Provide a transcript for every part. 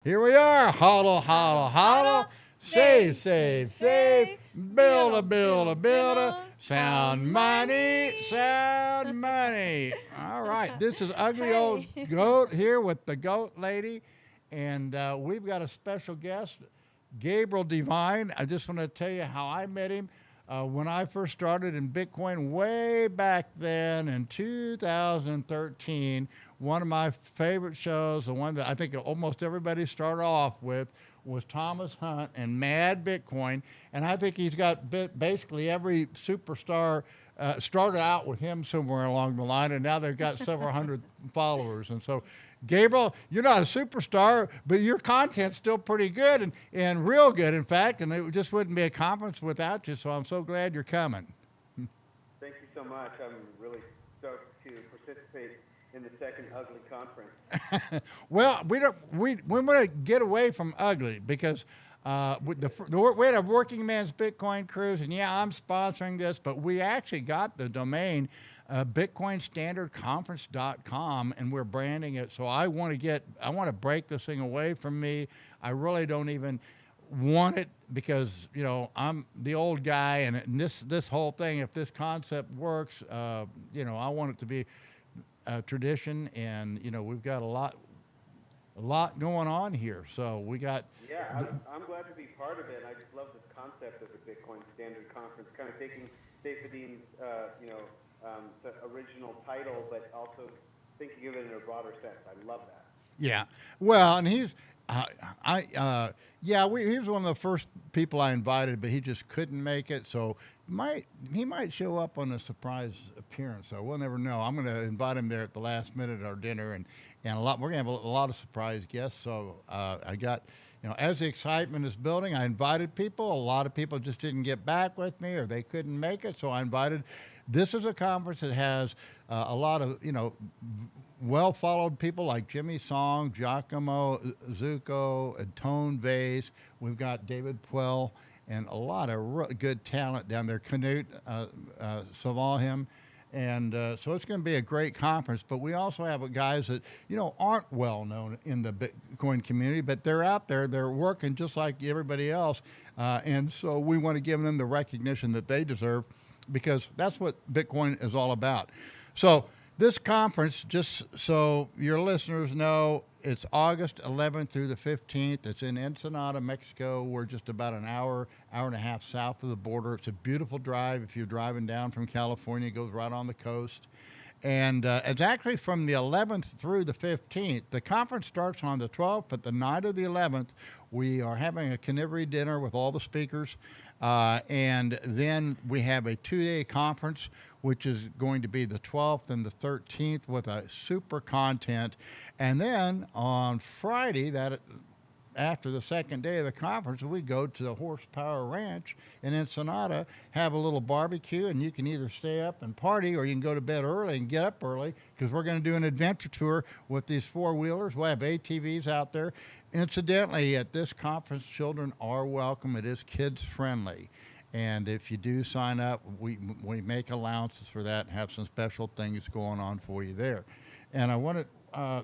Here we are. Hodl, hodl, hodl. Save, save, save. Build a, build a, build a. Sound money, sound money. All right. This is Ugly Old Hey. Goat here with the Goat Lady. And we've got a special guest, Gabriel D.Vine. I just want to tell you how I met him. When I first started in Bitcoin way back then in 2013, one of my favorite shows, the one that I think almost everybody started off with, was Thomas Hunt and Mad Bitcoin. And I think he's got basically every superstar started out with him somewhere along the line, and now they've got several hundred followers. And so, Gabriel, you're not a superstar, but your content's still pretty good and real good, in fact, and it just wouldn't be a conference without you. So I'm so glad you're coming. Thank you so much. I'm really stoked to participate in the second Ugly conference. Well, we want to get away from ugly because we had a working man's Bitcoin cruise, and yeah, I'm sponsoring this, but we actually got the domain bitcoinstandardconference.com, and we're branding it. So I want to break this thing away from me. I really don't even want it because I'm the old guy, and this whole thing, if this concept works, I want it to be tradition, and we've got a lot going on here. So we got. Yeah, I'm glad to be part of it. I just love this concept of the Bitcoin Standard Conference, kind of taking Saifedean's, the original title, but also thinking of it in a broader sense. I love that. Yeah. Well, and he was one of the first people I invited, but he just couldn't make it. So he might show up on a surprise appearance. So we'll never know. I'm going to invite him there at the last minute at our dinner, and we're going to have a lot of surprise guests. So I got. As the excitement is building, I invited people. A lot of people just didn't get back with me or they couldn't make it. So I invited. This is a conference that has a lot of, well followed people like Jimmy Song, Giacomo Zucco, and Tone Vase. We've got David Puel and a lot of good talent down there. Knut, Svanholm. And so it's going to be a great conference. But we also have guys that, aren't well known in the Bitcoin community, but they're out there. They're working just like everybody else. And so we want to give them the recognition that they deserve because that's what Bitcoin is all about. So this conference, just so your listeners know, it's August 11th through the 15th. It's in Ensenada, Mexico. We're just about an hour and a half south of the border. It's a beautiful drive. If you're driving down from California, it goes right on the coast. And it's actually from the 11th through the 15th. The conference starts on the 12th, but the night of the 11th, we are having a carnivory dinner with all the speakers. And then we have a 2-day conference, which is going to be the 12th and the 13th with a super content. And then on Friday, after the second day of the conference, we go to the Horsepower Ranch in Ensenada, have a little barbecue, and you can either stay up and party or you can go to bed early and get up early because we're going to do an adventure tour with these four-wheelers. We'll have ATVs out there. Incidentally, at this conference, children are welcome. It is kids-friendly. And if you do sign up, we make allowances for that and have some special things going on for you there. And I wanted,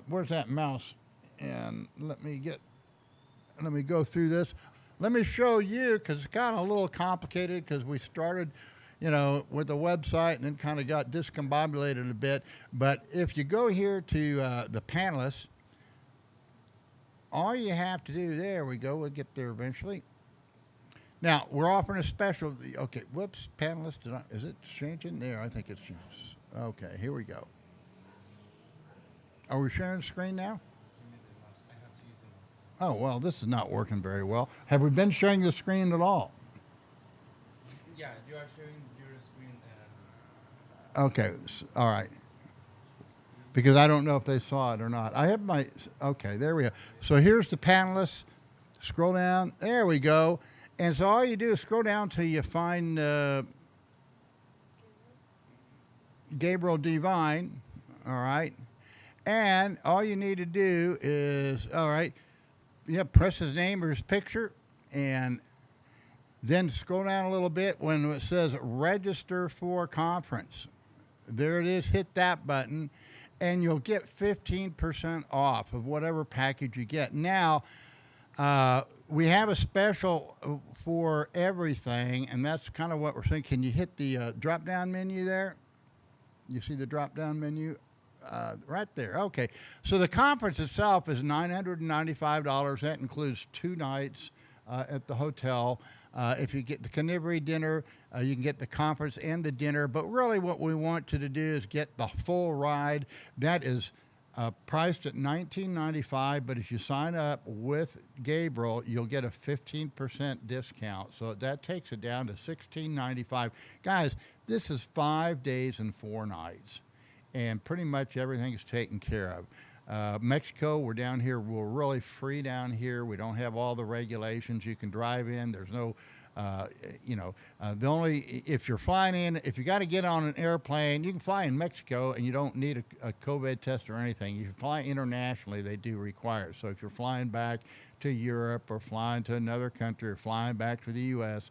where's that mouse? And let me go through this. Let me show you because it's kind of a little complicated because we started, with the website and then kind of got discombobulated a bit. But if you go here to the panelists, all you have to do, there we go, we'll get there eventually. Now, we're offering a special, okay, whoops, panelists, is it changing? There, I think it's, okay, here we go. Are we sharing the screen now? Oh, well, this is not working very well. Have we been sharing the screen at all? Yeah, you are sharing your screen. Okay, all right. Because I don't know if they saw it or not. I have okay, there we go. So here's the panelists. Scroll down. There we go. And so all you do is scroll down till you find Gabriel D.Vine, all right? And all you need to do is, all right, press his name or his picture, and then scroll down a little bit when it says register for conference. There it is, hit that button, and you'll get 15% off of whatever package you get. Now, We have a special for everything, and that's kind of what we're saying. Can you hit the drop down menu there? You see the drop down menu right there. Okay. So the conference itself is $995. That includes 2 nights at the hotel. If you get the carnivory dinner, you can get the conference and the dinner. But really, what we want you to do is get the full ride. That is priced at $19.95, but if you sign up with Gabriel, you'll get a 15% discount. So that takes it down to $16.95. Guys, this is 5 days and 4 nights, and pretty much everything is taken care of. Mexico, we're down here. We're really free down here. We don't have all the regulations. You can drive in. There's no, the only, if you're flying in, if you got to get on an airplane, you can fly in Mexico and you don't need a COVID test or anything. You fly internationally, they do require it. So if you're flying back to Europe or flying to another country or flying back to the U.S.,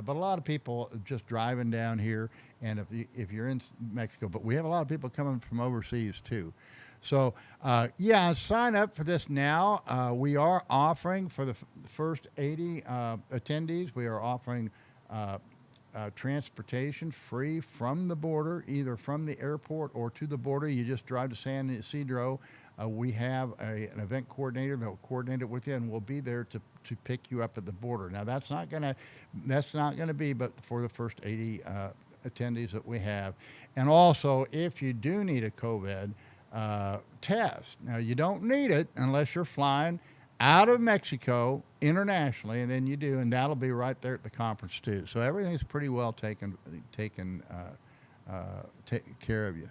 but a lot of people just driving down here, and if you're in Mexico, but we have a lot of people coming from overseas too. So, sign up for this now. We are offering for the first 80 attendees, we are offering transportation free from the border, either from the airport or to the border. You just drive to San Ysidro. We have an event coordinator that will coordinate it with you, and we'll be there to pick you up at the border. Now, that's not gonna be, but for the first 80 attendees that we have. And also, if you do need a COVID test. Now, you don't need it unless you're flying out of Mexico internationally, and then you do, and that'll be right there at the conference too. So everything's pretty well taken care of you.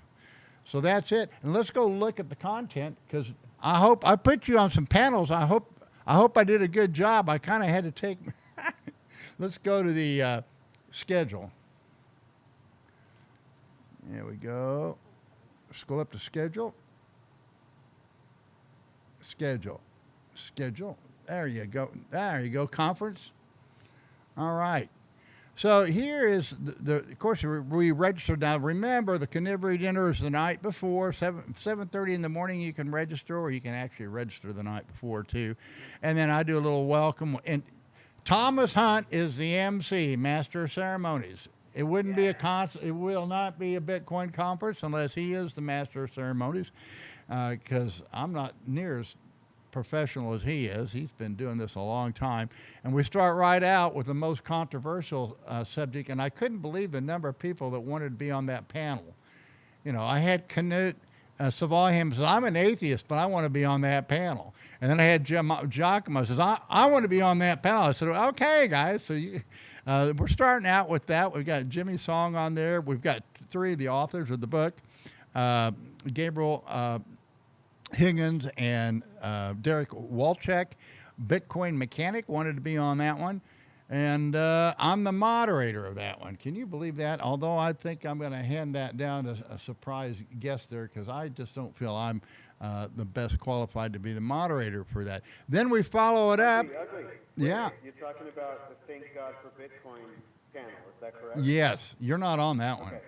So that's it. And let's go look at the content, because I hope I put you on some panels. I hope I did a good job. I kind of had to take. Let's go to the schedule. There we go. Scroll up to schedule. Schedule. There you go. Conference. All right. So here is of course, we registered now. Remember, the carnivory dinner is the night before, 7:30 in the morning. You can register, or you can actually register the night before too. And then I do a little welcome. And Thomas Hunt is the MC, Master of Ceremonies. It wouldn't be it will not be a Bitcoin conference unless he is the Master of Ceremonies, because I'm not near as professional as he is. He's been doing this a long time. And we start right out with the most controversial subject, and I couldn't believe the number of people that wanted to be on that panel. You know, I had Knut Svanholm says, I'm an atheist, but I want to be on that panel. And then I had Giacomo says, I want to be on that panel. I said, okay, guys. So we're starting out with that. We've got Jimmy Song on there. We've got 3 of the authors of the book, Gabriel Higgins and Derek Walchek. Bitcoin Mechanic wanted to be on that one. And I'm the moderator of that one. Can you believe that? Although I think I'm going to hand that down to a surprise guest there, because I just don't feel I'm the best qualified to be the moderator for that. Then we follow it up. Ugly. Yeah. You're talking about the Thank God for Bitcoin panel, is that correct? Yes. You're not on that one. Okay.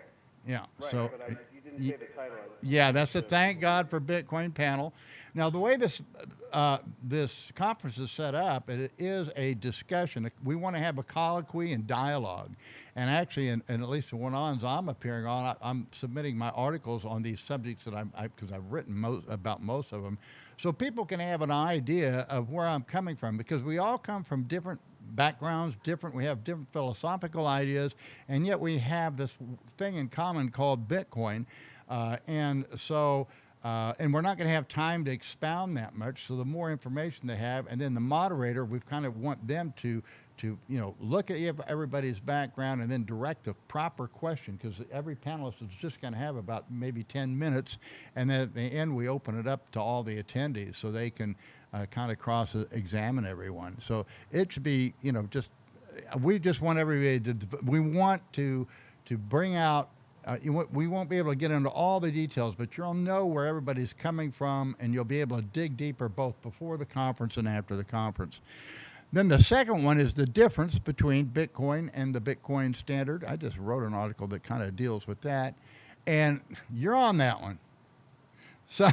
Yeah. Right, So but you didn't say the title. yeah, that's the Thank God for Bitcoin panel. Now, the way this conference is set up, it is a discussion. We want to have a colloquy and dialogue. And actually, and at least the one-ons I'm appearing on, I'm submitting my articles on these subjects that because I've written about most of them, so people can have an idea of where I'm coming from, because we all come from different backgrounds, we have different philosophical ideas, and yet we have this thing in common called Bitcoin. And we're not going to have time to expound that much. So the more information they have, and then the moderator, we kind of want them to look at everybody's background and then direct a proper question, because every panelist is just going to have about maybe 10 minutes. And then at the end, we open it up to all the attendees so they can kind of cross-examine everyone. So it should be, we just want everybody we want to bring out, we won't be able to get into all the details, but you'll know where everybody's coming from, and you'll be able to dig deeper both before the conference and after the conference. Then the second one is the difference between Bitcoin and the Bitcoin standard. I just wrote an article that kind of deals with that, and you're on that one. So,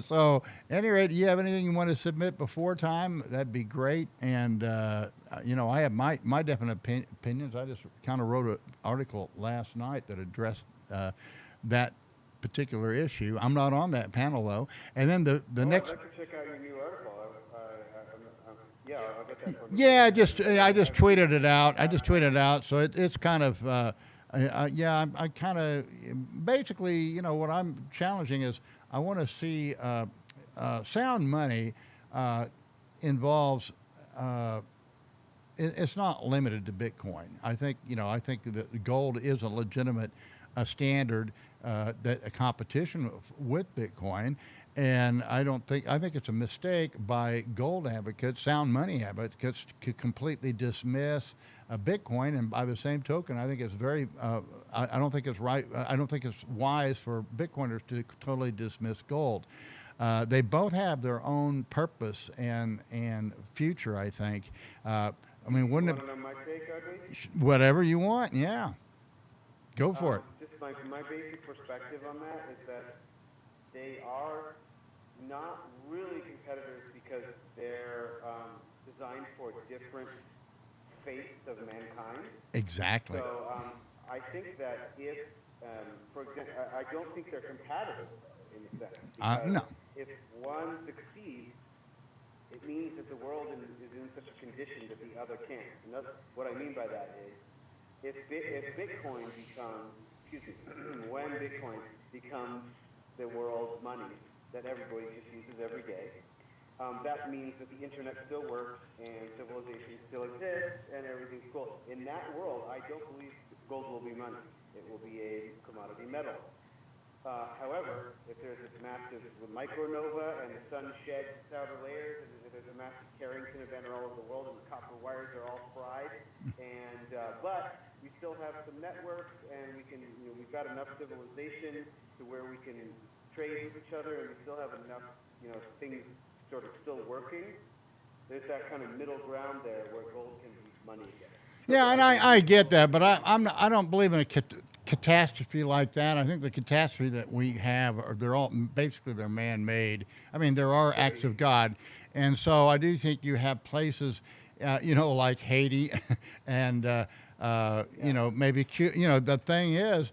so, at any rate, do you have anything you want to submit before time? That'd be great. And I have my definite opinions. I just kind of wrote an article last night that addressed that particular issue. I'm not on that panel though. And then the Oh, I'd next, like to check out your new article. Yeah, I'll get that from you. yeah, I just tweeted it out. I just tweeted it out. So it's kind of. Yeah, I kind of basically, what I'm challenging is I want to see sound money involves. It's not limited to Bitcoin. I think that gold is a legitimate standard that a competition with Bitcoin, and I think it's a mistake by gold advocates, sound money advocates, to completely dismiss Bitcoin. And by the same token, I think it's very. I don't think it's right. I don't think it's wise for Bitcoiners to totally dismiss gold. They both have their own purpose and future. I think. I mean, wouldn't it? Want to know my take, Ugly? Whatever you want. Yeah, go for it. Just my basic perspective on that is that they are not really competitors because they're designed for different faiths of mankind. Exactly. So I think that if, for example, I don't think they're compatible in a sense. Because No. if one succeeds, it means that the world is in such a condition that the other can't. What I mean by that is, if Bitcoin becomes, when Bitcoin becomes the world's money that everybody just uses every day, that means that the internet still works and civilization still exists and everything's cool. In that world, I don't believe gold will be money. It will be a commodity metal. However, if there's this massive micronova and the sun sheds its outer layers, and there's a massive Carrington event all over the world, and the copper wires are all fried, and but we still have some networks, and we've got enough civilization to where we can trade with each other, and we still have enough, things sort of still working. There's that kind of middle ground there where gold can be money again. Yeah, and I get that, but I don't believe in a catastrophe like that. I think the catastrophe that we have they're man-made. I mean, there are acts of God, and so I do think you have places, like Haiti, and maybe the thing is,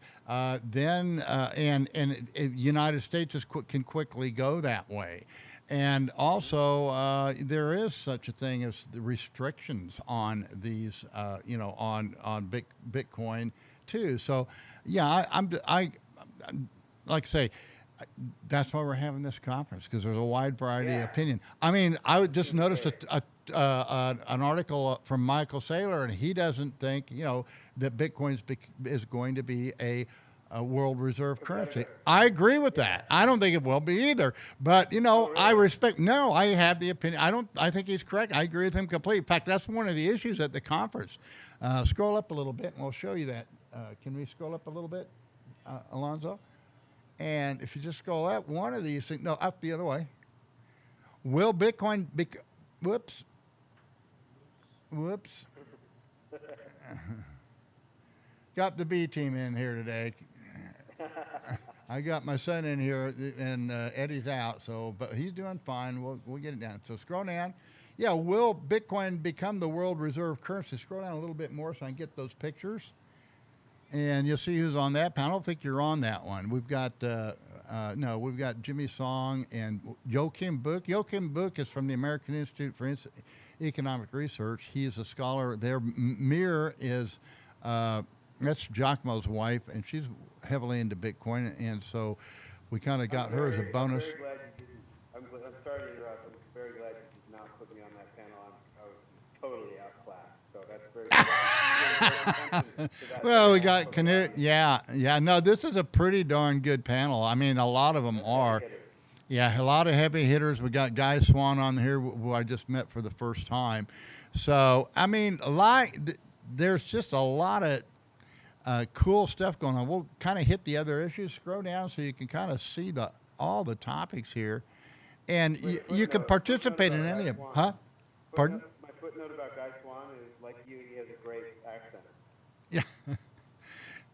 United States can quickly go that way. And also, there is such a thing as the restrictions on these, on Bitcoin too. So, yeah, I like I say, that's why we're having this conference, because there's a wide variety of opinion. I mean, I would just noticed an article from Michael Saylor, and he doesn't think that Bitcoin is going to be a world reserve currency. I agree with that. I don't think it will be either. But I respect. No, I have the opinion. I think he's correct. I agree with him completely. In fact, that's one of the issues at the conference. Scroll up a little bit, and we'll show you that. Can we scroll up a little bit, Alonzo? And if you just scroll up, one of these things. No, up the other way. Will Bitcoin be? Whoops. Got the B team in here today. I got my son in here, and Eddie's out, but he's doing fine. We'll get it down. So scroll down. Yeah, will Bitcoin become the world reserve currency? Scroll down a little bit more so I can get those pictures, and you'll see who's on that panel. I don't think you're on that one. We've got we've got Jimmy Song and Joachim Buch. Joachim Buch is from the American Institute for Economic Research. He is a scholar there. Mir is. That's Giacomo's wife, and she's heavily into Bitcoin, and so we kind of got her as a bonus. I'm very glad you didn't. I'm sorry to interrupt. I'm very glad you did not put me on that panel. I was totally outclassed, so that's very good. Well, we got Knut. Yeah. No, this is a pretty darn good panel. I mean, a lot of them are. Yeah, a lot of heavy hitters. We got Guy Swan on here, who I just met for the first time. So, I mean, there's just a lot of cool stuff going on. We'll kind of hit the other issues. Scroll down so you can kind of see all the topics here, and you can participate in any of them. Huh? Pardon? My footnote about Guy Swan is, like you, he has a great accent. Yeah.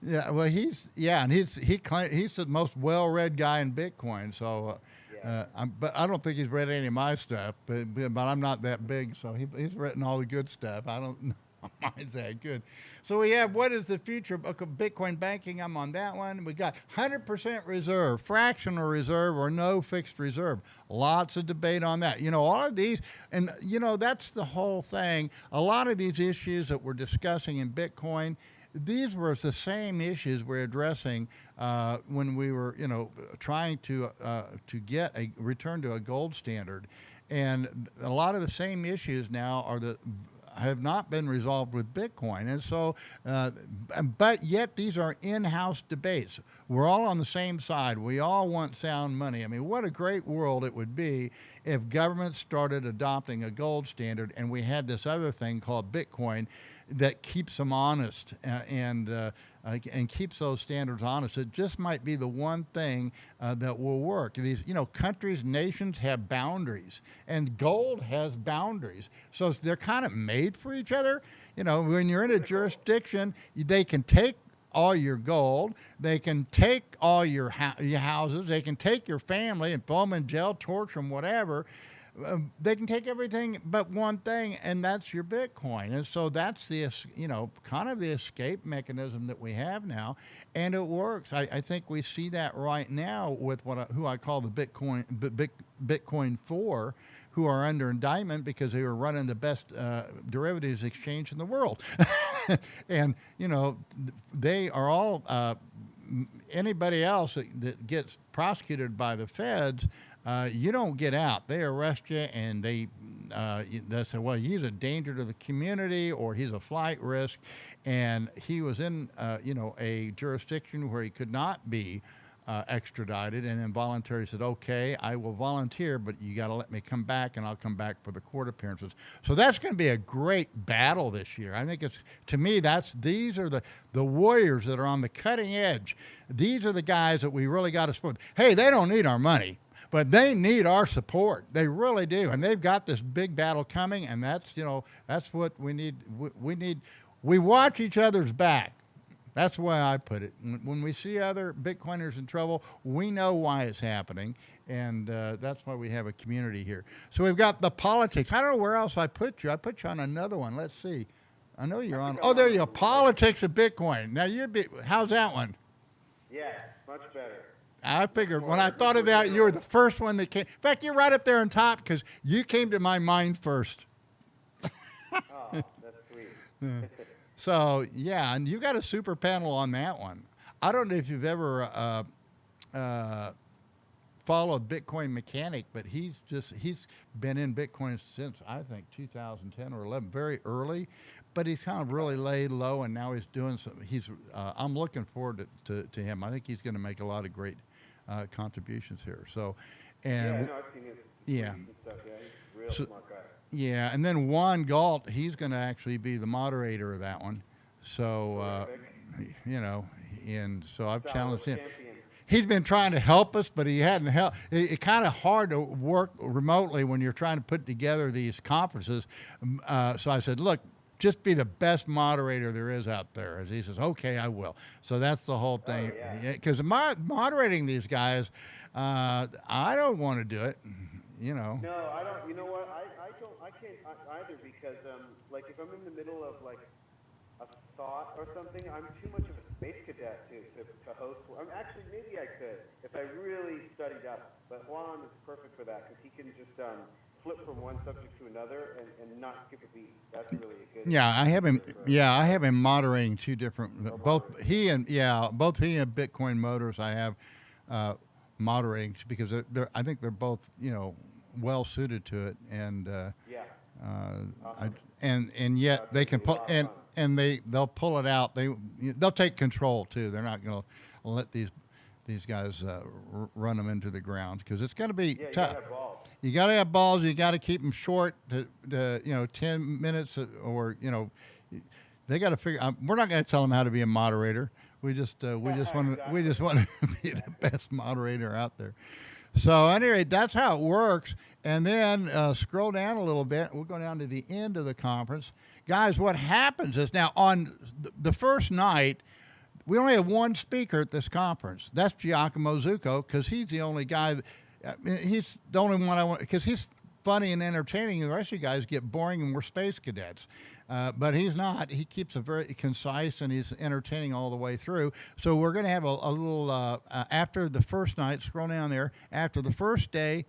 Yeah, well, and he's the most well-read guy in Bitcoin. So, Yeah. but I don't think he's read any of my stuff. But I'm not that big, so he's written all the good stuff. I don't know. Mine's that good. So we have what is the future of Bitcoin banking? I'm on that one. We got 100% reserve, fractional reserve, or no fixed reserve. Lots of debate on that. All of these, and that's the whole thing. A lot of these issues that we're discussing in Bitcoin, these were the same issues we're addressing when we were, trying to get a return to a gold standard, and a lot of the same issues now have not been resolved with Bitcoin, and so, but yet these are in-house debates. We're all on the same side. We all want sound money. I mean, what a great world it would be if governments started adopting a gold standard, and we had this other thing called Bitcoin that keeps them honest and keeps those standards honest. It just might be the one thing that will work. These, countries, nations have boundaries, and gold has boundaries. So they're kind of made for each other. When you're in a jurisdiction, they can take all your gold, they can take all your houses, they can take your family and throw them in jail, torture them, whatever. They can take everything but one thing, and that's your Bitcoin. And so that's the, kind of the escape mechanism that we have now, and it works. I think we see that right now with who I call the Bitcoin 4, who are under indictment because they were running the best derivatives exchange in the world. And, they are all, anybody else that gets prosecuted by the feds, you don't get out. They arrest you, and they say, well, he's a danger to the community, or he's a flight risk, and he was in, a jurisdiction where he could not be extradited, and then voluntarily said, okay, I will volunteer, but you got to let me come back, and I'll come back for the court appearances. So that's going to be a great battle this year. I think these are the warriors that are on the cutting edge. These are the guys that we really got to support. Hey, they don't need our money, but they need our support. They really do. And they've got this big battle coming, and that's what we need. We watch each other's back. That's the way I put it. When we see other Bitcoiners in trouble, we know why it's happening, and that's why we have a community here. So we've got the politics. I don't know where else I put you. I put you on another one. Let's see. I know you're on. Oh, there you go. Politics of Bitcoin. Now, how's that one? Yeah, much better. I figured when I thought of that, you were the first one that came. In fact, you're right up there on top because you came to my mind first. Oh, that's sweet. So, yeah, and you got a super panel on that one. I don't know if you've ever followed Bitcoin Mechanic, but he's been in Bitcoin since, I think, 2010 or 11, very early. But he's kind of really laid low, and now he's doing some. I'm looking forward to him. I think he's going to make a lot of great contributions here. So, and Yeah, I've seen his yeah. and stuff. Yeah, he's a real smart guy. Yeah, and then Juan Galt, he's going to actually be the moderator of that one. So, and so I've challenged him. Champion. He's been trying to help us, but he hadn't helped. It's kind of hard to work remotely when you're trying to put together these conferences. So I said, look, just be the best moderator there is out there. As he says, okay, I will. So that's the whole thing. Because moderating these guys, I don't want to do it. No, I don't. You know what? I can't either because, like, if I'm in the middle of like a thought or something, I'm too much of a space cadet to host. Actually, maybe I could if I really studied up. But Juan is perfect for that because he can just flip from one subject to another and not skip a beat. That's really a good. Yeah, I have him. Yeah, I have him moderating two different. Both he and Bitcoin Motors. I have moderating because I think they're both well suited to it, and and yet they can put and they'll pull it out. They'll take control too. They're not going to let these guys run them into the ground because it's going to be tough. You got to have balls. You got to keep them short to 10 minutes or they got to figure. We're not going to tell them how to be a moderator. We just want to be the best moderator out there. So anyway, that's how it works. And then scroll down a little bit. We'll go down to the end of the conference. Guys, what happens is now on the first night, we only have one speaker at this conference. That's Giacomo Zucco because he's the only guy. He's the only one I want because he's funny and entertaining. And the rest of you guys get boring and we're space cadets. But he's not. He keeps it very concise and he's entertaining all the way through. So we're going to have a little after the first night. Scroll down there. After the first day,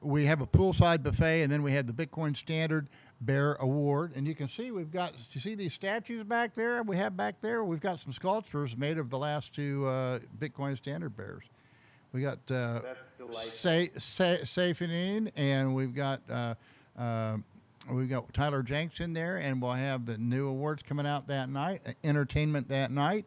we have a poolside buffet, and then we have the Bitcoin Standard Bear Award. And you can see we've got, you see these statues back there we have back there? We've got some sculptures made of the last two Bitcoin Standard Bears. We got Saifedean, and we've got Tyler Jenks in there, and we'll have the new awards coming out that night, entertainment that night.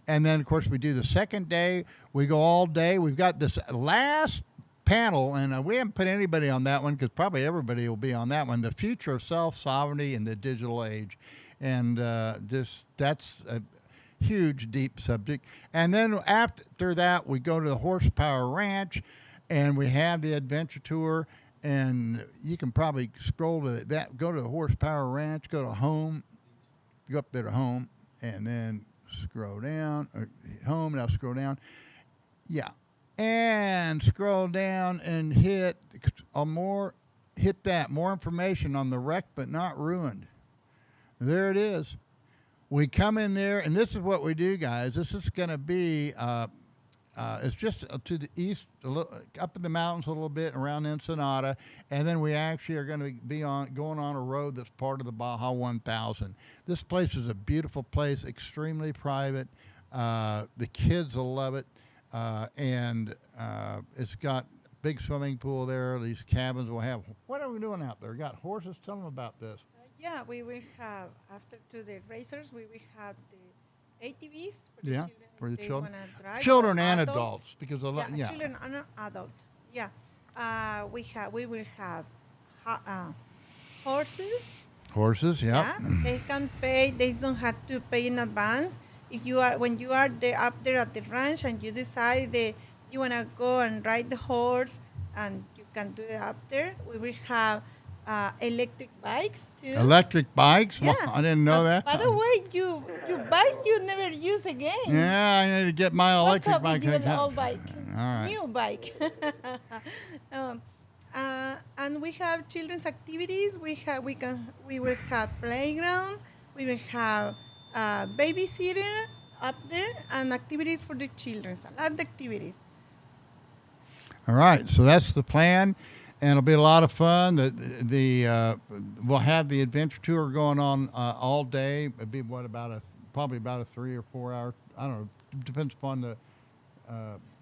And then, of course, we do the second day. We go all day. We've got this last panel, and we haven't put anybody on that one because probably everybody will be on that one, the future of self-sovereignty in the digital age. And that's a huge, deep subject. And then after that, we go to the Horsepower Ranch, and we have the adventure tour. And you can probably scroll to that, go to the Horsepower Ranch, go to home, go up there to home, and then scroll down, or home, now scroll down. Yeah. And scroll down and hit more information on the wrecked but not ruined. There it is. We come in there, and this is what we do, guys. This is going to be, it's just to the east, up in the mountains a little bit, around Ensenada, and then we actually are going to be going on a road that's part of the Baja 1000. This place is a beautiful place, extremely private. The kids will love it. And it's got big swimming pool there. These cabins will have. What are we doing out there? We got horses. Tell them about this. Yeah, we will have after to the racers. We will have the ATVs for the children. Children and adults because a lot. Yeah, children and adults. Yeah, we will have horses. Horses. Yeah. They can pay. They don't have to pay in advance. If you are when you are there up there at the ranch and you decide that you wanna go and ride the horse and you can do it up there, we will have electric bikes too. Electric bikes? Yeah. Well, I didn't know that. By the way, you bike you never use again. Yeah, I need to get my electric bike. What's up with your old bike? All right. New bike. And we have children's activities. We will have playground. We will have babysitter up there and activities for the children. A lot of activities. All right, so that's the plan, and it'll be a lot of fun. We'll have the adventure tour going on all day. It'll be probably about a 3 or 4 hour. I don't know. Depends upon the.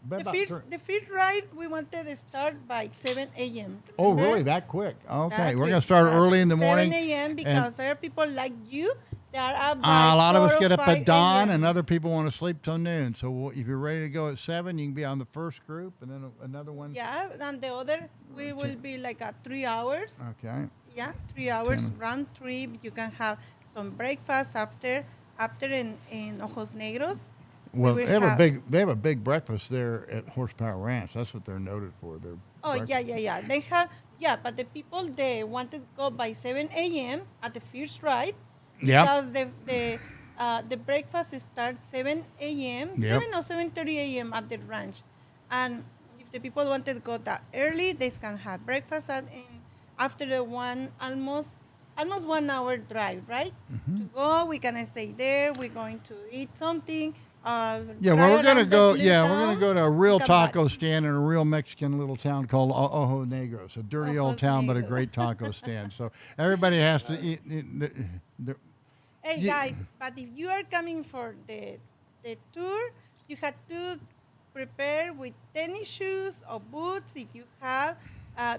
The first ride we wanted to start by 7 a.m. Oh, really? That quick? Okay, That's we're going to start early in the morning. 7 a.m. because there are people like you that are up a lot of us get up at 5 dawn, a.m. and other people want to sleep till noon. So if you're ready to go at 7, you can be on the first group, and then another one. Yeah, and the other we will be like at 3 hours. Okay. Yeah, 3 hours round trip. You can have some breakfast after in Ojos Negros. Well, they have a big breakfast there at Horsepower Ranch. That's what they're noted for. Yeah. They have but the people they wanted to go by 7 a.m. at the first ride. Yeah. Because the breakfast starts 7 a.m. Yep. 7 or 7:30 a.m. at the ranch, and if the people wanted to go that early, they can have breakfast after the almost 1 hour drive, right? Mm-hmm. To go, we can stay there. We're going to eat something. We're gonna go. Yeah, we're gonna go to a real taco stand in a real Mexican little town called Ojos Negros, a dirty old town, but a great taco stand. So everybody has to eat. Hey guys, but if you are coming for the tour, you have to prepare with tennis shoes or boots if you have,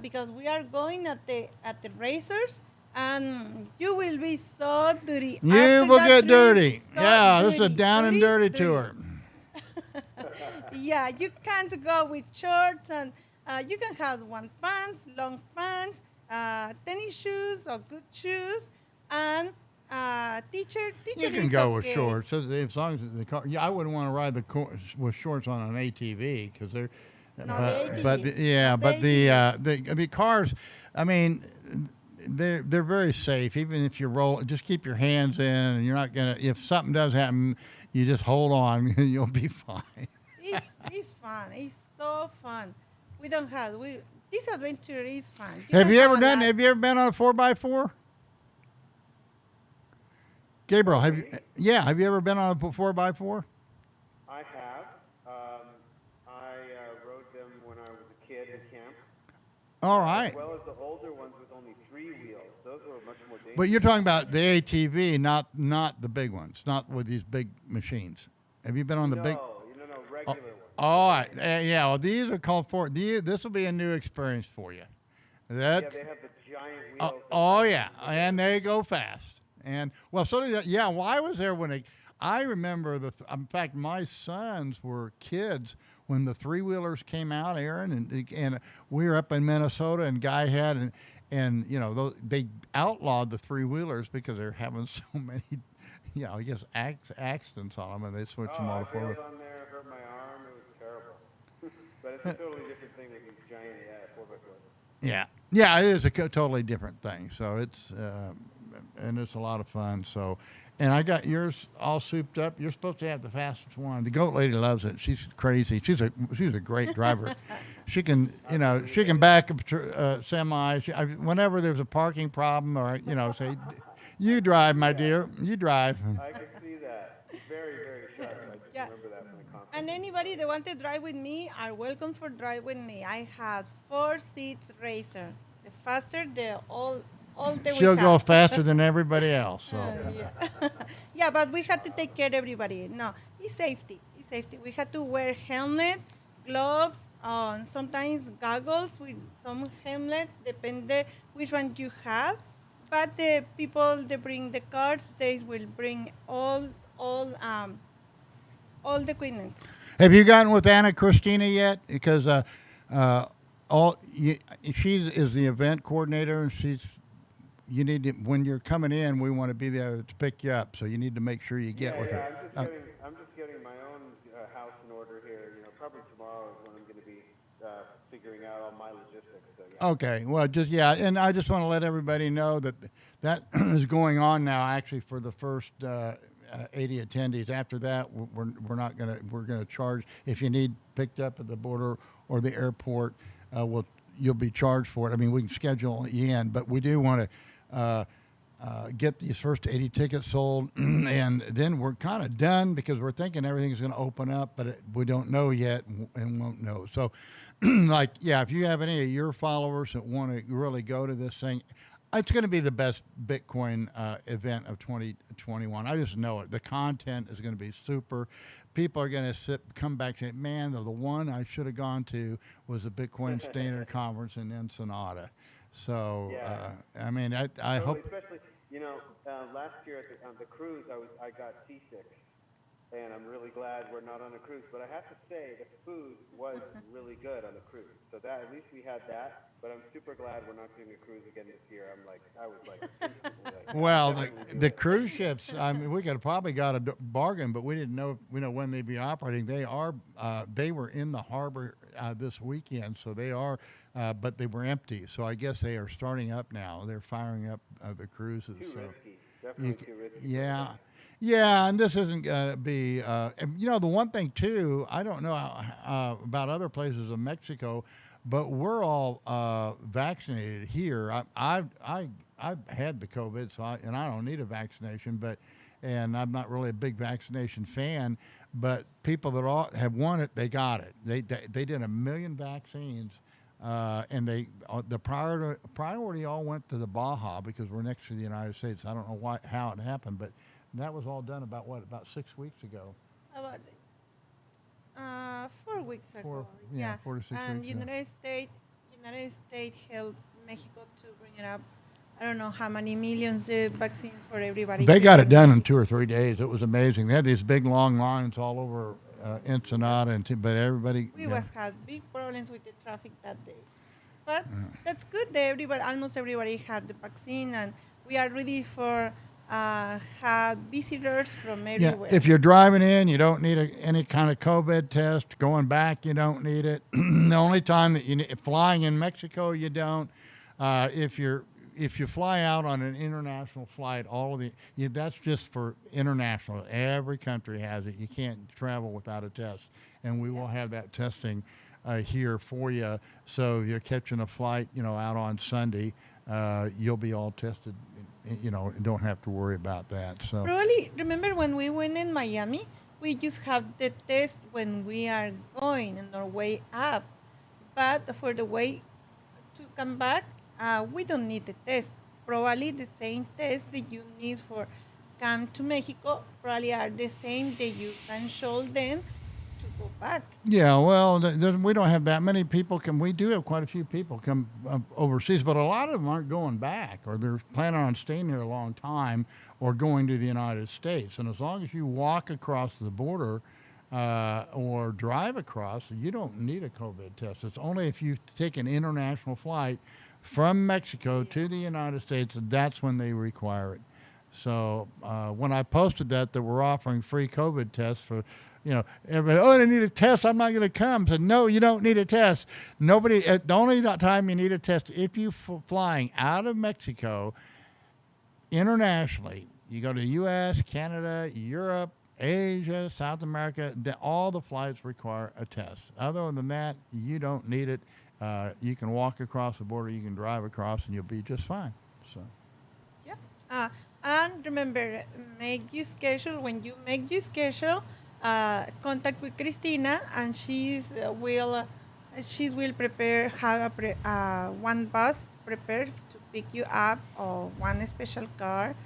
because we are going at the racers. And you will be so dirty. You will get dirty. This is a down and dirty tour. Yeah, you can't go with shorts, and you can have pants, long pants, tennis shoes or good shoes, and t-shirt. You can go with shorts as long as the car. Yeah, I wouldn't want to ride with shorts on an ATV because they're. The cars. I mean. They're very safe. Even if you roll, just keep your hands in, and you're not gonna. If something does happen, You just hold on, and you'll be fine. It's fun. It's so fun. We don't have we. This adventure is fun. Have can you ever a done? lot. Have you ever been on a 4x4? Gabriel, have you? Me? Yeah, have you ever been on a 4x4? I have. I rode them when I was a kid in camp. All As right. well as the older ones with only 3 wheels. Those were much more dangerous. But you're talking about the ATV, not the big ones, not with these big machines. Have you been on the big? No, regular ones. All right. Yeah. Well, these are called for. This will be a new experience for you. Yeah, That's. they have the giant wheels. Oh yeah, and they go fast. And well, yeah. Well, I was there I remember in fact, my sons were kids when the 3-wheelers came out, Aaron, and we were up in Minnesota, and Guy had and they outlawed the 3-wheelers because they're having so many, I guess accidents on them, and they switched them all I to 4 bailed on there, hurt my arm. It was terrible. But it's a totally different thing with these giant 4x4s. Yeah, it is a totally different thing. So it's and it's a lot of fun. So, and I got yours all souped up. You're supposed to have the fastest one. The goat lady loves it. She's crazy. She's a great driver. She can she can back up semi. Whenever there's a parking problem or say, you drive, my dear. You drive. I can see that. Very, very sharp. I just Yeah. remember that from the conference. And anybody that want to drive with me are welcome for drive with me. I have 4 seats racer. The faster the all the we She'll go have. faster than everybody else. So. Yeah. Yeah, but we had to take care of everybody. No, it's safety. It's safety. We had to wear helmet, gloves, sometimes goggles with some helmet, depende which one you have. But the people that bring the cars, they will bring all the equipment. Have you gotten with Anna Christina yet? Because she is the event coordinator, and you need to, when you're coming in, we want to be there to pick you up. So you need to make sure you get with her. I'm just getting my own house in order here. Probably tomorrow is when I'm going to be figuring out all my logistics. So yeah. Okay. Well, and I just want to let everybody know that is going on now. Actually, for the first 80 attendees. After that, we're not gonna charge. If you need picked up at the border or the airport, you'll be charged for it. I mean, we can schedule you in, but we do want to get these first 80 tickets sold, and then we're kind of done because we're thinking everything's going to open up, but we don't know yet and won't know. So, if you have any of your followers that want to really go to this thing, it's going to be the best Bitcoin event of 2021. I just know it. The content is going to be super. People are going to come back and say, man, the one I should have gone to was the Bitcoin Standard Conference in Ensenada. So, Yeah. I hope. Especially, last year on the cruise, I got seasick, and I'm really glad we're not on a cruise. But I have to say, the food was really good on the cruise. So that at least we had that. But I'm super glad we're not doing a cruise again this year. I was instantly like, Well, definitely do the it. cruise ships. I mean, we could probably got a bargain, but we didn't know. When they'd be operating. They were in the harbor this weekend, so they are, but they were empty. So I guess they are starting up now. They're firing up the cruises. Too so risky. Definitely too risky. yeah. Yeah, and this isn't going to be, the one thing too, I don't know about other places in Mexico, but we're all vaccinated here. I've had the COVID, and I don't need a vaccination, and I'm not really a big vaccination fan, but people that have won it, they got it. They did 1 million vaccines, and the priority all went to the Baja because we're next to the United States. I don't know how it happened, but that was all done about 6 weeks ago. About 4 weeks ago. 4 to 6 and weeks. United States helped Mexico to bring it up. I don't know how many millions of vaccines for everybody. They here got in it done in Mexico. 2 or 3 days. It was amazing. They had these big long lines all over Ensenada, but everybody. We had big problems with the traffic that day. But that's good that almost everybody had the vaccine, and we are ready for have visitors from everywhere. If you're driving in, you don't need any kind of COVID test. Going back, you don't need it. The only time that flying in Mexico, you don't. If you're if you fly out on an international flight, that's just for international. Every country has it. You can't travel without a test, and we will have that testing here for you. So if you're catching a flight, out on Sunday, you'll be all tested, and don't have to worry about that. So Probably remember when we went in Miami, we just have the test when we are going on our way up, but for the way to come back, we don't need the test. Probably the same test that you need for come to Mexico probably are the same that you can show them to go back. yeah, well, we don't have that many people come. We do have quite a few people come overseas, but a lot of them aren't going back, or they're planning on staying here a long time, or going to the United States. And as long as you walk across the border or drive across, you don't need a COVID test. It's only if you take an international flight from Mexico to the United States, that's when they require it. So when I posted that we're offering free COVID tests for, everybody, oh, they need a test. I'm not going to come. I said, no, you don't need a test. Nobody. The only time you need a test if you flying out of Mexico internationally. You go to the U.S., Canada, Europe, Asia, South America. All the flights require a test. Other than that, you don't need it. You can walk across the border. You can drive across, and you'll be just fine. So. Yeah. And remember, make your schedule. When you make your schedule, contact with Christina, and she will prepare have one bus prepared to pick you up, or one special car.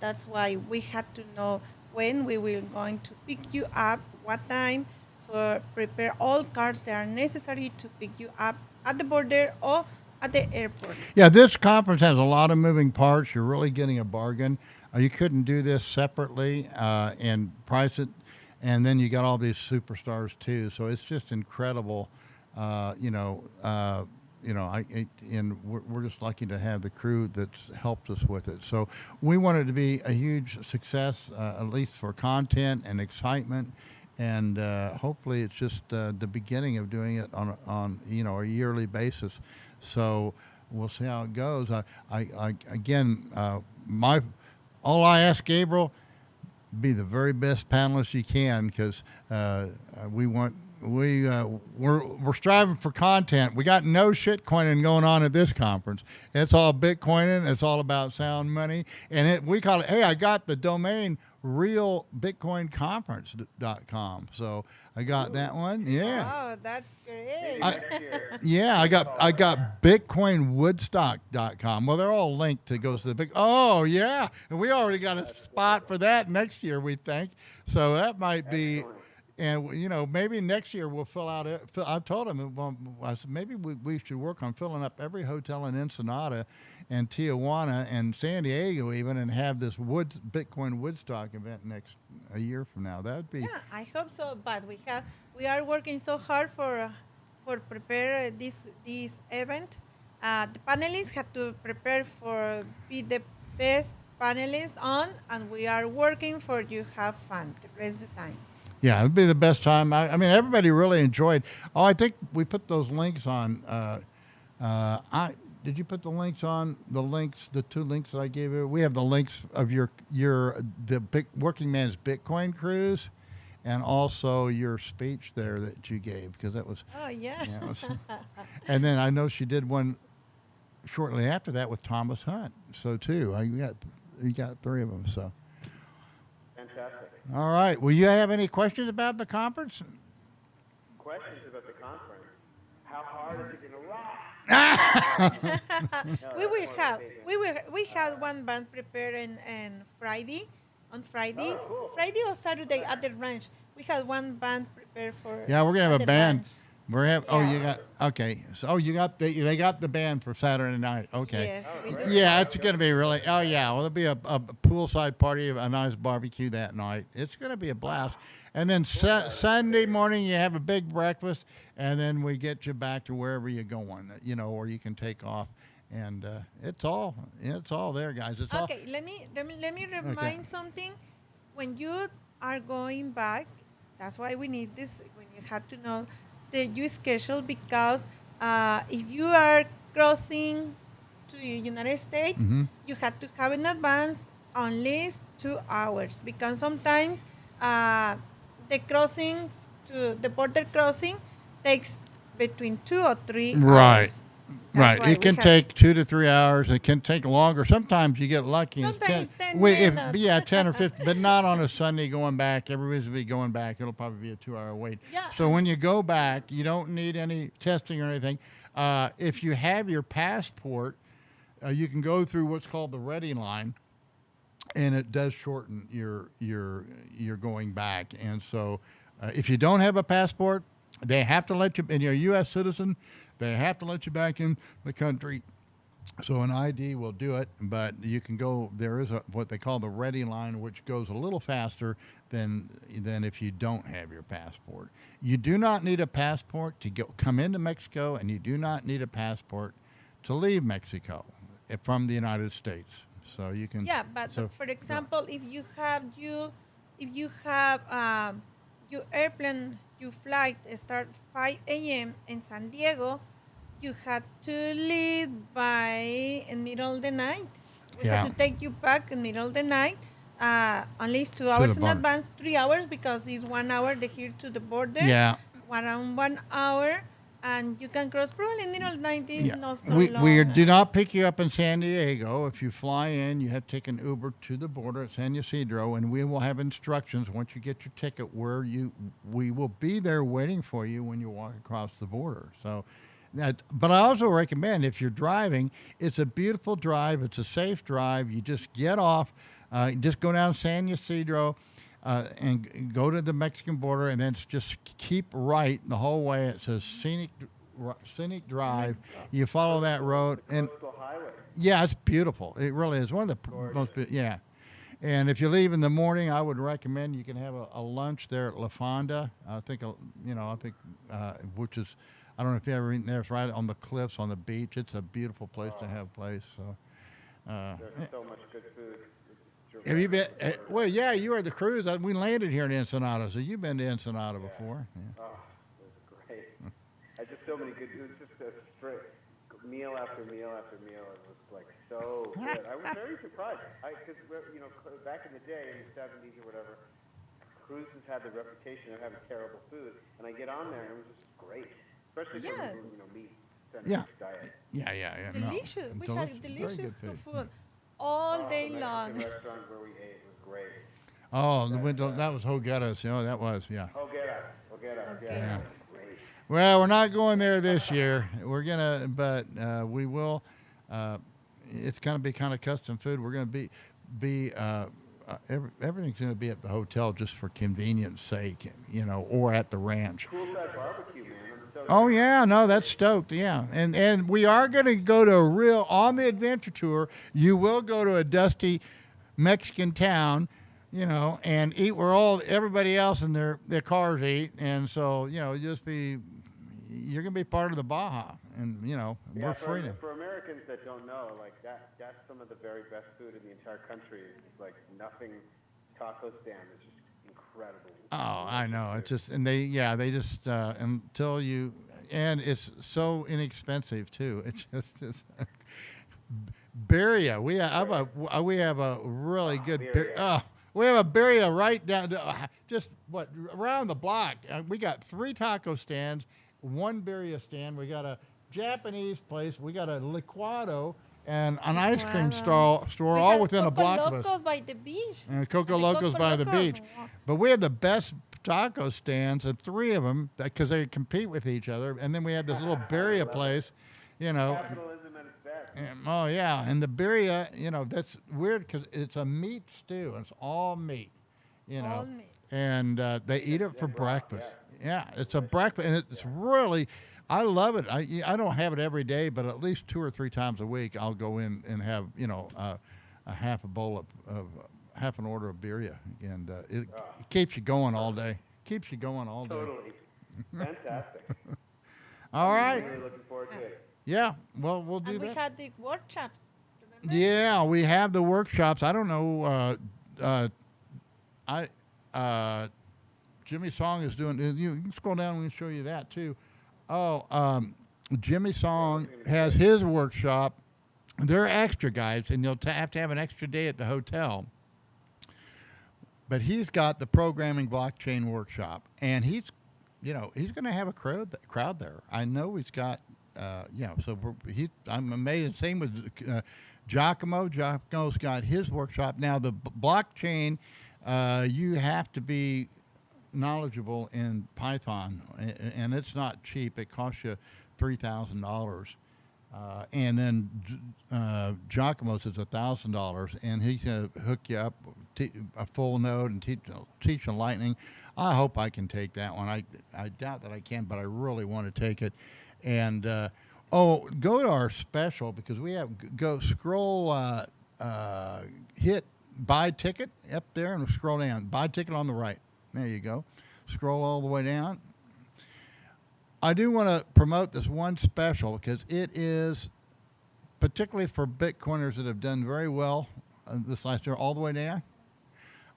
That's why we had to know when we will going to pick you up, what time, for prepare all cars that are necessary to pick you up at the border or at the airport. Yeah, this conference has a lot of moving parts. You're really getting a bargain. You couldn't do this separately and price it, and then you got all these superstars too. So it's just incredible. And we're just lucky to have the crew that's helped us with it. So we want it to be a huge success, at least for content and excitement. And hopefully it's just the beginning of doing it on a yearly basis. So we'll see how it goes. All I ask Gabriel, be the very best panelist you can, because we're striving for content. We got no shitcoining going on at this conference. It's all Bitcoining. It's all about sound money, and we call it. Hey, I got the domain realbitcoinconference.com. So I got that one. Yeah. Oh, that's great. I got bitcoinwoodstock.com. Well, they're all linked to go to the big. Oh yeah, and we already got a spot for that next year, we think. So that might be. And maybe next year we'll fill out it. I told him, I said maybe we should work on filling up every hotel in Ensenada and Tijuana and San Diego even, and have this Bitcoin Woodstock event a year from now. That'd be. Yeah, I hope so. But we are working so hard for prepare this event. The panelists have to prepare for be the best panelists on, and we are working for you have fun the rest of the time. Yeah, it'd be the best time. I mean, everybody really enjoyed. Oh, I think we put those links on. Did you put the links on? The two links that I gave you. We have the links of the big working man's Bitcoin cruise, and also your speech there that you gave, because that was. Oh yeah. And then I know she did one shortly after that with Thomas Hunt. So too, you got three of them. So. Fantastic. All right. Will you have any questions about the conference? Questions about the conference? How hard is it going to rock? We had one band prepared on Friday. Oh, cool. Friday or Saturday at the ranch. We had one band prepared for. Yeah, we're gonna have a band. Ranch. You got okay. So they got the band for Saturday night. Okay. Yes, we do. Yeah, it's gonna be really. Oh yeah, well there'll be a poolside party, a nice barbecue that night. It's gonna be a blast. And then Sunday morning you have a big breakfast, and then we get you back to wherever you're going. Or you can take off, and it's all there, guys. It's okay. Let me remind something. When you are going back, that's why we need this. When you have to know the you schedule, because if you are crossing to the United States, Mm-hmm. you have to have in advance at least 2 hours because sometimes the crossing to the border crossing takes between 2 or 3 Right. hours. That's Right. why It we can have take 2 to 3 hours. It can take longer. Sometimes you get lucky. And sometimes 10 if minutes. yeah, 10 or 15, but not on a Sunday going back. Everybody's will be going back. It'll probably be a 2 hour wait. Yeah, So when you go back, you don't need any testing or anything. If you have your passport, you can go through what's called the ready line, and it does shorten your going back. And so, if you don't have a passport, they have to let you. And you're a U.S. citizen, they have to let you back in the country. So an ID will do it, but you can go. There is what they call the ready line, which goes a little faster than if you don't have your passport. You do not need a passport to come into Mexico, and you do not need a passport to leave Mexico from the United States. So you can. yeah, but So for example, if you have your airplane, your flight start 5 a.m. in San Diego, you had to leave by in middle of the night. We Yeah. had to take you back in middle of the night, at least 2 the hours in border. advance, 3 hours because it's 1 hour the here to the border. Yeah. Around 1 hour, and you can cross probably in middle of the night. It's Yeah. not so We long. do not pick you up in San Diego. If you fly in, you have to take an Uber to the border at San Ysidro, and we will have instructions once you get your ticket where we will be there waiting for you when you walk across the border. So, but I also recommend if you're driving, it's a beautiful drive. It's a safe drive. You just get off, just go down San Ysidro. And go to the Mexican border, and then just keep right the whole way. It says scenic drive. You follow that road, and Coastal highway. yeah, it's beautiful. It really is one of the yeah. And if you leave in the morning, I would recommend you can have a lunch there at La Fonda. I think which is, I don't know if you ever eaten there. It's right on the cliffs on the beach. It's a beautiful place to have place. So. There's so much good food. Have you been? Well, yeah, you were the cruise. We landed here in Ensenada, so you've been to Ensenada before. Yeah. Oh, it was great. I just so many good. It was just a straight meal after meal after meal. It was like so good. I was very surprised. Because back in the day in the 70s or whatever, cruises had the reputation of having terrible food, and I get on there and it was just great, especially for Yeah. meat-centric Yeah. diet. Yeah. Delicious. No. We had Very delicious good food all Oh, day the long. Mexican restaurant where we ate was great. Oh, the window. That was Hogueras. That was, yeah. Hogueras. Okay. Yeah. That was great. Well, we're not going there this year. We're gonna, but we will. It's gonna be kind of custom food. We're gonna be everything's gonna be at the hotel just for convenience sake, or at the ranch. Cool side barbecue, man. I'm so Oh yeah, no, that's stoked. Yeah, and we are going to go to on the adventure tour. You will go to a dusty Mexican town, and eat where everybody else in their cars eat, and so you're going to be part of the Baja, and we're free to. For Americans that don't know, like that's some of the very best food in the entire country. It's like nothing. Taco stand is just incredible. Oh, I know. It's just, and they just until you, and it's so inexpensive too. It's birria. We have a really good birria. we have a birria right down just around the block. We got 3 taco stands, 1 birria stand. We got a Japanese place. We got a licuado and an ice cream store We all have within a Coco block of Locos us. by the beach. And Coco The Locos Coco by the Locos. beach. But we have the best taco stands, and 3 of them, because they compete with each other. And then we have this little birria place, Capitalism at its best. Oh, yeah. And the birria, that's weird because it's a meat stew. It's all meat, All meat. And they eat it for raw, breakfast. Yeah, it's a breakfast, and it's really, I love it. I don't have it every day, but at least 2 or 3 times a week, I'll go in and have, a half a bowl of half an order of birria, and it keeps you going all day. Keeps you going all day. Totally. Fantastic. All right. I'm really looking forward to it. Yeah. Well, we'll do And we that. had the workshops. Remember? Yeah, we have the workshops. I don't know. Jimmy Song is doing. You can scroll down. We can show you that too. Oh, Jimmy Song has his workshop They're extra guys, and you'll have to have an extra day at the hotel. But he's got the programming blockchain workshop, and he's going to have a crowd there. I know he's got, so I'm amazed. Same with Giacomo. Giacomo's got his workshop. Now, the blockchain, you have to be knowledgeable in Python, and it's not cheap. It costs you $3,000. And then Giacomo's is $1,000, and he's going to hook you up a full node and teach you Lightning. I hope I can take that one. I doubt that I can, but I really want to take it. And go to our special, because we have hit buy ticket up there and scroll down. Buy ticket on the right. There you go. Scroll all the way down. I do want to promote this one special because it is particularly for Bitcoiners that have done very well this last year, all the way down.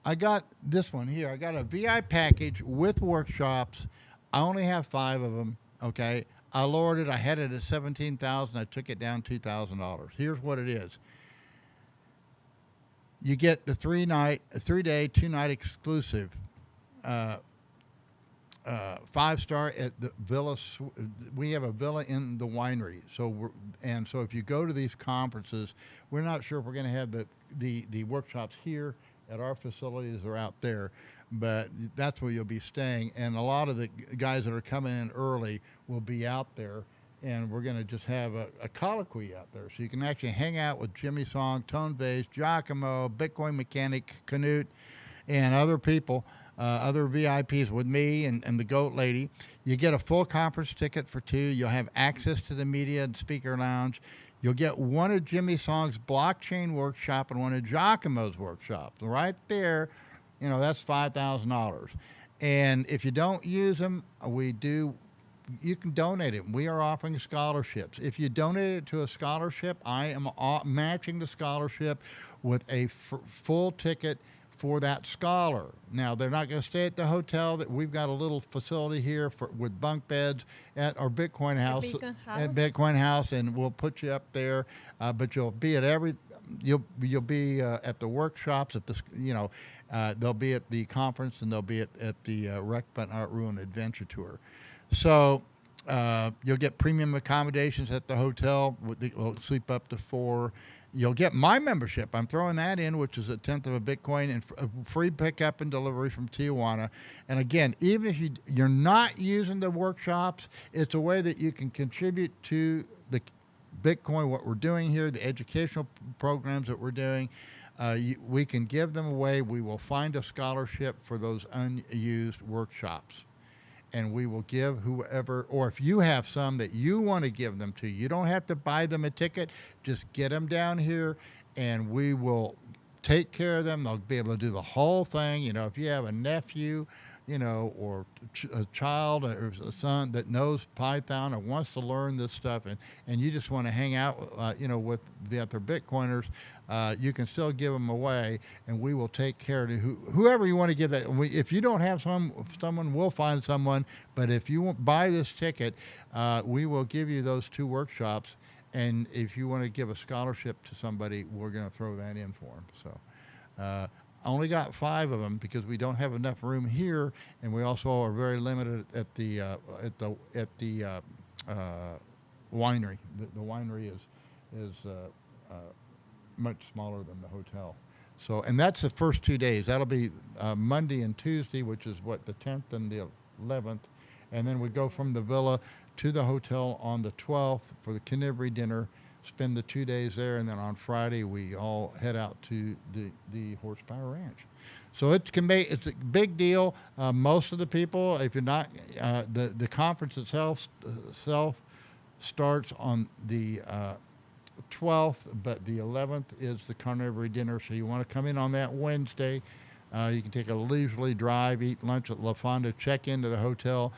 I got this one here. I got a VI package with workshops. I only have 5 of them. Okay. I lowered it. I had it at $17,000. I took it down $2,000. Here's what it is. You get the 3-day, 2-night exclusive. 5-star at the villa. We have a villa in the winery. So so if you go to these conferences, we're not sure if we're going to have the workshops here at our facilities or out there, but that's where you'll be staying. And a lot of the guys that are coming in early will be out there, and we're going to just have a colloquy out there. So you can actually hang out with Jimmy Song, Tone Vase, Giacomo, Bitcoin Mechanic, Knut, and other people, other VIPs with me and the GOAT lady. You get a full conference ticket for 2. You'll have access to the media and speaker lounge. You'll get one of Jimmy Song's blockchain workshop and one of Giacomo's workshops. Right there, that's $5,000. And if you don't use them, you can donate it. We are offering scholarships. If you donate it to a scholarship, I am matching the scholarship with a full ticket for that scholar. Now, they're not going to stay at the hotel. That we've got a little facility here with bunk beds at our Bitcoin house. At Bitcoin House, and we'll put you up there. But you'll be at you'll be at the workshops. They'll be at the conference, and they'll be at the Wreck But Not Ruin Adventure Tour. So you'll get premium accommodations at the hotel. We'll sleep up to 4. You'll get my membership. I'm throwing that in, which is a 10th of a Bitcoin, and free pickup and delivery from Tijuana. And again, even if you're not using the workshops, it's a way that you can contribute to the Bitcoin, what we're doing here, the educational programs that we're doing. We can give them away. We will find a scholarship for those unused workshops. And we will give whoever, or if you have some that you want to give them to, you don't have to buy them a ticket. Just get them down here, and we will take care of them. They'll be able to do the whole thing. If you have a nephew, or a child or a son that knows Python or wants to learn this stuff, and you just want to hang out, with the other Bitcoiners, you can still give them away, and we will take care of whoever you want to give that. If you don't have someone, we'll find someone. But if you buy this ticket, we will give you those 2 workshops. And if you want to give a scholarship to somebody, we're going to throw that in for them. So I only got 5 of them because we don't have enough room here, and we also are very limited at the winery. The winery is much smaller than the hotel. So, and that's the first 2 days. That'll be Monday and Tuesday, which is the 10th and the 11th, and then we go from the villa to the hotel on the 12th for the Canary dinner. Spend the 2 days there, and then on Friday we all head out to the Horsepower Ranch. So it's a big deal. Most of the people, if you're not, the conference itself starts on the 12th, but the 11th is the Carnivory dinner. So you want to come in on that Wednesday. You can take a leisurely drive, eat lunch at La Fonda, check into the hotel,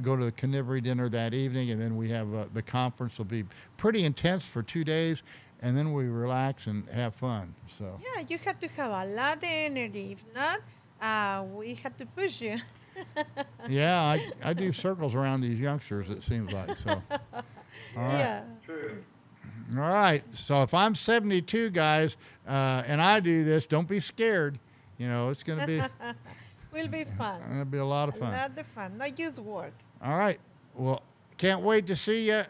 go to the Carnivory dinner that evening, and then we have the conference will be pretty intense for 2 days, and then we relax and have fun. So yeah, you have to have a lot of energy. If not, we have to push you. Yeah, I do circles around these youngsters, it seems like. So, all right. Yeah. True. All right. So if I'm 72, guys, and I do this, don't be scared. It's going to be Will be fun. it'll be a lot of A fun. lot of fun. Not just work. All right. Well, can't wait to see you.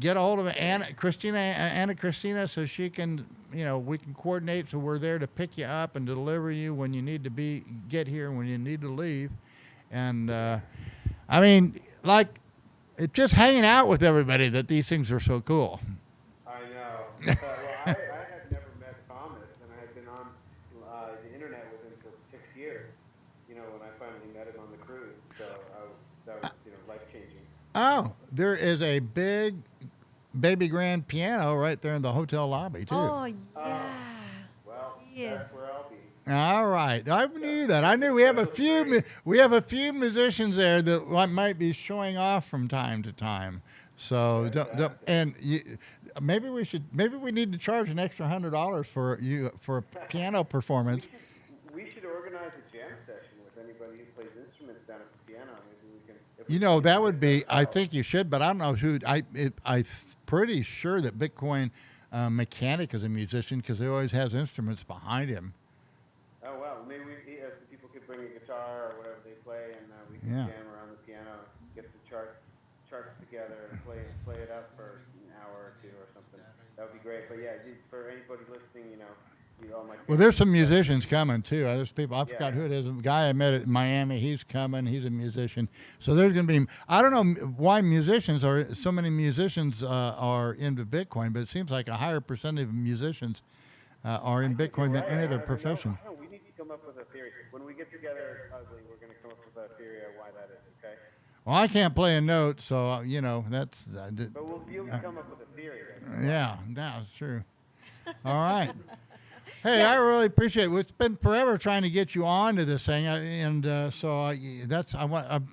Get a hold of Anna Christina, so she can, we can coordinate. So we're there to pick you up and deliver you when you need to get here and when you need to leave. And I mean, like, it's just hanging out with everybody that these things are so cool. I know. Well, I had never met Thomas, and I had been on the internet with him for 6 years. When I finally met him on the cruise, so that was life changing. Oh, there is a big baby grand piano right there in the hotel lobby too. Oh, yeah. Well, Yes. that's where I'll be. All right, I knew that. I knew we have a few musicians there that might be showing off from time to time. So maybe we need to charge an extra $100 for a piano performance. We should organize a jam session with anybody who plays instruments down at the piano. Maybe we can. That would be. I think you should, but I don't know who. I'm pretty sure that Bitcoin Mechanic is a musician because he always has instruments behind him. Oh well, maybe some people could bring a guitar or whatever they play, and we can jam around the piano, get the charts together, and play it up for an hour or two or something. That would be great. But yeah, for anybody listening, all my. Well, there's some musicians coming too. There's people. I forgot who it is. A guy I met at Miami. He's coming. He's a musician. So there's going to be. I don't know why so many musicians are into Bitcoin, but it seems like a higher percentage of musicians are in Bitcoin than any other profession. We need to come up with a theory. When we get together, Ugly, we're going to come up with a theory of why that is. Okay. Well, I can't play a note, so that's. But we'll be able to come up with a theory. Yeah, that's true. All right. Hey, I really appreciate it. It's been forever trying to get you on to this thing, I'm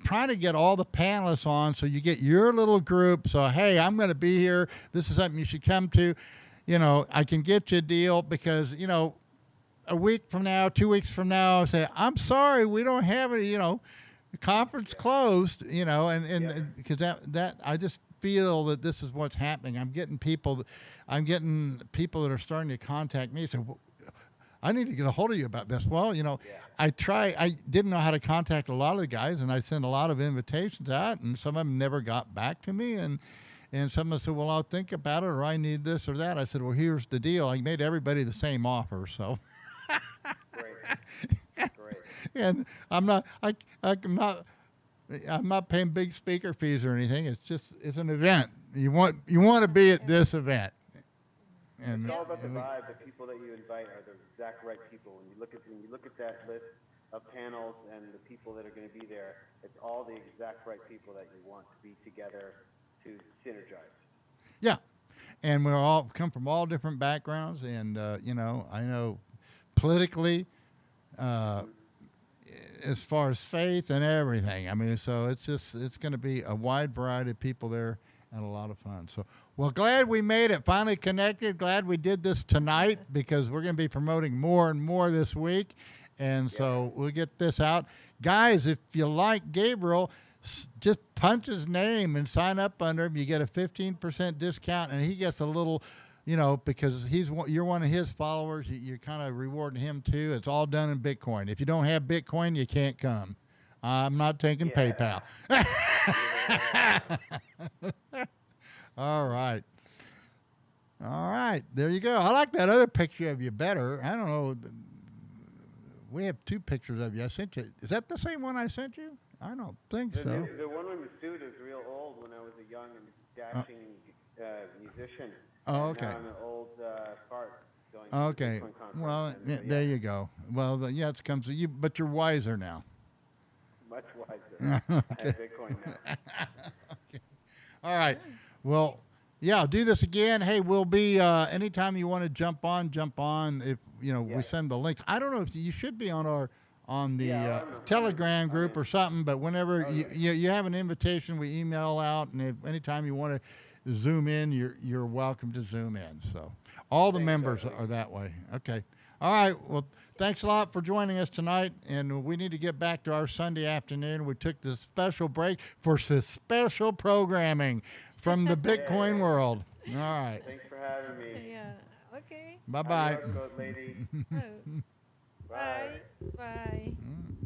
trying to get all the panelists on, so you get your little group. So hey, I'm going to be here. This is something you should come to. I can get you a deal because a week from now, 2 weeks from now, say I'm sorry, we don't have it. The conference closed. And because that I just feel that this is what's happening. I'm getting people that are starting to contact me. So I need to get a hold of you about this. Well, I didn't know how to contact a lot of the guys, and I sent a lot of invitations out, and some of them never got back to me. And some of them said, well, I'll think about it, or I need this or that. I said, well, here's the deal. I made everybody the same offer. So. Great. And I'm not paying big speaker fees or anything. It's an event. You want to be at this event. And it's all about the vibe. The people that you invite are the exact right people. When you look at that list of panels and the people that are going to be there, it's all the exact right people that you want to be together to synergize. Yeah, and we all come from all different backgrounds, and I know politically, as far as faith and everything. I mean, so it's going to be a wide variety of people there and a lot of fun. So, well, glad we made it, finally connected. Glad we did this tonight because we're going to be promoting more and more this week. And so we'll get this out. Guys, if you like Gabriel, just punch his name and sign up under him. You get a 15% discount, and he gets a little, because you're one of his followers. You're kind of rewarding him too. It's all done in Bitcoin. If you don't have Bitcoin, you can't come. I'm not taking PayPal. All right. There you go. I like that other picture of you better. I don't know. We have two pictures of you. I sent you. Is that the same one I sent you? I don't think so. The one in the suit is real old when I was a young and dashing musician. Oh, okay. Now I'm an old fart going Okay. to the Bitcoin conference. Well, there you go. Well, it comes to you, but you're wiser now. Much wiser. I have Bitcoin now. Okay. All right. Well, yeah, do this again. Hey, we'll be anytime you want to jump on. If we send the links. I don't know if you should be on the Telegram group or something, but whenever you have an invitation, we email out, and if anytime you want to zoom in, you're welcome to zoom in. So all the members are that way. Okay. All right. Well, thanks a lot for joining us tonight, and we need to get back to our Sunday afternoon. We took this special break for this special programming from the Bitcoin world. All right. Thanks for having me. Yeah. Okay. Bye bye. Adios, goat lady. Oh. Bye. Bye. Bye. Mm.